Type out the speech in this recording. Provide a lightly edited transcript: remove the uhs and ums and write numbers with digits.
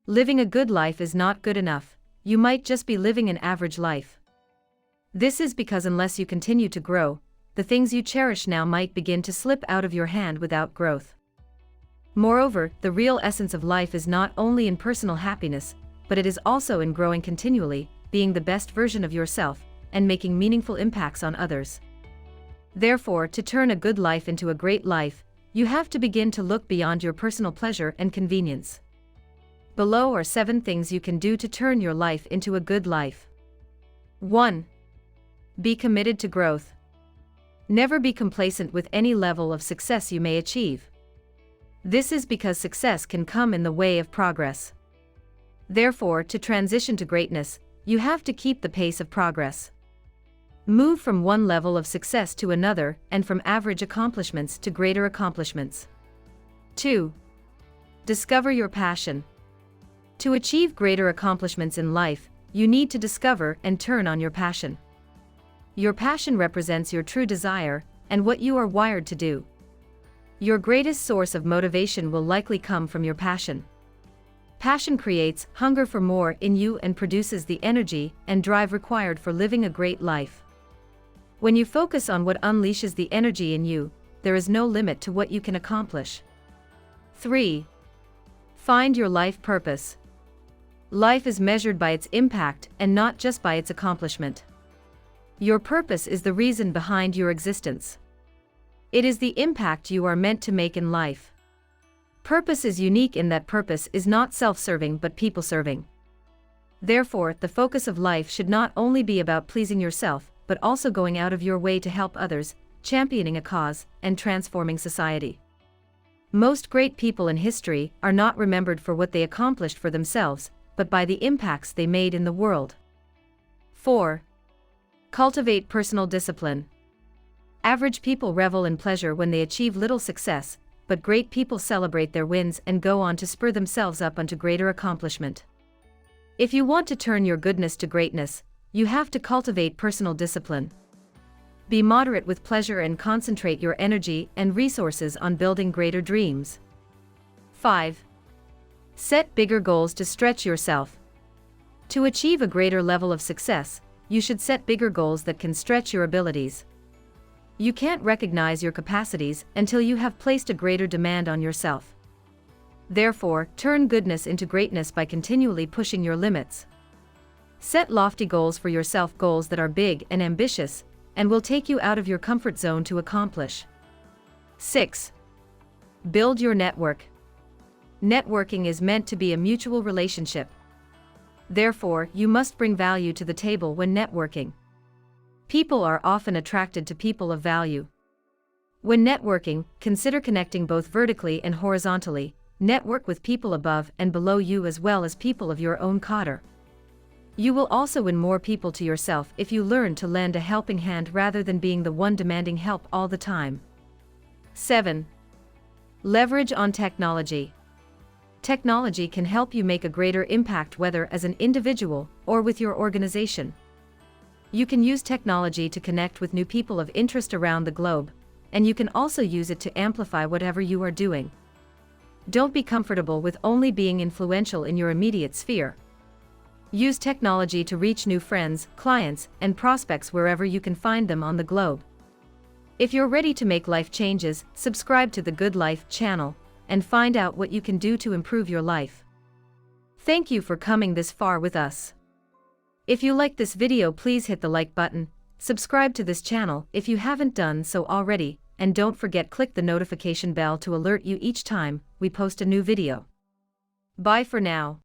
Living a good life is not good enough, you might just be living an average life. This is because unless you continue to grow, the things you cherish now might begin to slip out of your hand without growth. Moreover, the real essence of life is not only in personal happiness, but it is also in growing continually, being the best version of yourself, and making meaningful impacts on others. Therefore, to turn a good life into a great life, you have to begin to look beyond your personal pleasure and convenience. Below are 7 things you can do to turn your life into a good life. 1. Be committed to growth. Never be complacent with any level of success you may achieve. This is because success can come in the way of progress. Therefore, to transition to greatness, you have to keep the pace of progress. Move from one level of success to another, and from average accomplishments to greater accomplishments. 2. Discover your passion. To achieve greater accomplishments in life, you need to discover and turn on your passion. Your passion represents your true desire, and what you are wired to do. Your greatest source of motivation will likely come from your passion. Passion creates hunger for more in you and produces the energy and drive required for living a great life. When you focus on what unleashes the energy in you, there is no limit to what you can accomplish. 3. Find your life purpose. Life is measured by its impact and not just by its accomplishment. Your purpose is the reason behind your existence. It is the impact you are meant to make in life. Purpose is unique in that purpose is not self-serving but people-serving. Therefore, the focus of life should not only be about pleasing yourself, but also going out of your way to help others, championing a cause, and transforming society. Most great people in history are not remembered for what they accomplished for themselves, but by the impacts they made in the world. 4. Cultivate personal discipline. Average people revel in pleasure when they achieve little success, but great people celebrate their wins and go on to spur themselves up unto greater accomplishment. If you want to turn your goodness to greatness, you have to cultivate personal discipline. Be moderate with pleasure and concentrate your energy and resources on building greater dreams. 5. Set bigger goals to stretch yourself. To achieve a greater level of success, you should set bigger goals that can stretch your abilities. You can't recognize your capacities until you have placed a greater demand on yourself. Therefore, turn goodness into greatness by continually pushing your limits. Set lofty goals for yourself, goals that are big and ambitious, and will take you out of your comfort zone to accomplish. 6. Build your network. Networking is meant to be a mutual relationship. Therefore, you must bring value to the table when networking. People are often attracted to people of value. When networking, consider connecting both vertically and horizontally. Network with people above and below you as well as people of your own cadre. You will also win more people to yourself if you learn to lend a helping hand rather than being the one demanding help all the time. 7. Leverage on technology. Technology can help you make a greater impact whether as an individual or with your organization. You can use technology to connect with new people of interest around the globe, and you can also use it to amplify whatever you are doing. Don't be comfortable with only being influential in your immediate sphere. Use technology to reach new friends, clients, and prospects wherever you can find them on the globe. If you're ready to make life changes, subscribe to the Good Life channel and find out what you can do to improve your life. Thank you for coming this far with us. If you like this video, please hit the like button, subscribe to this channel if you haven't done so already, and don't forget click the notification bell to alert you each time we post a new video. Bye for now.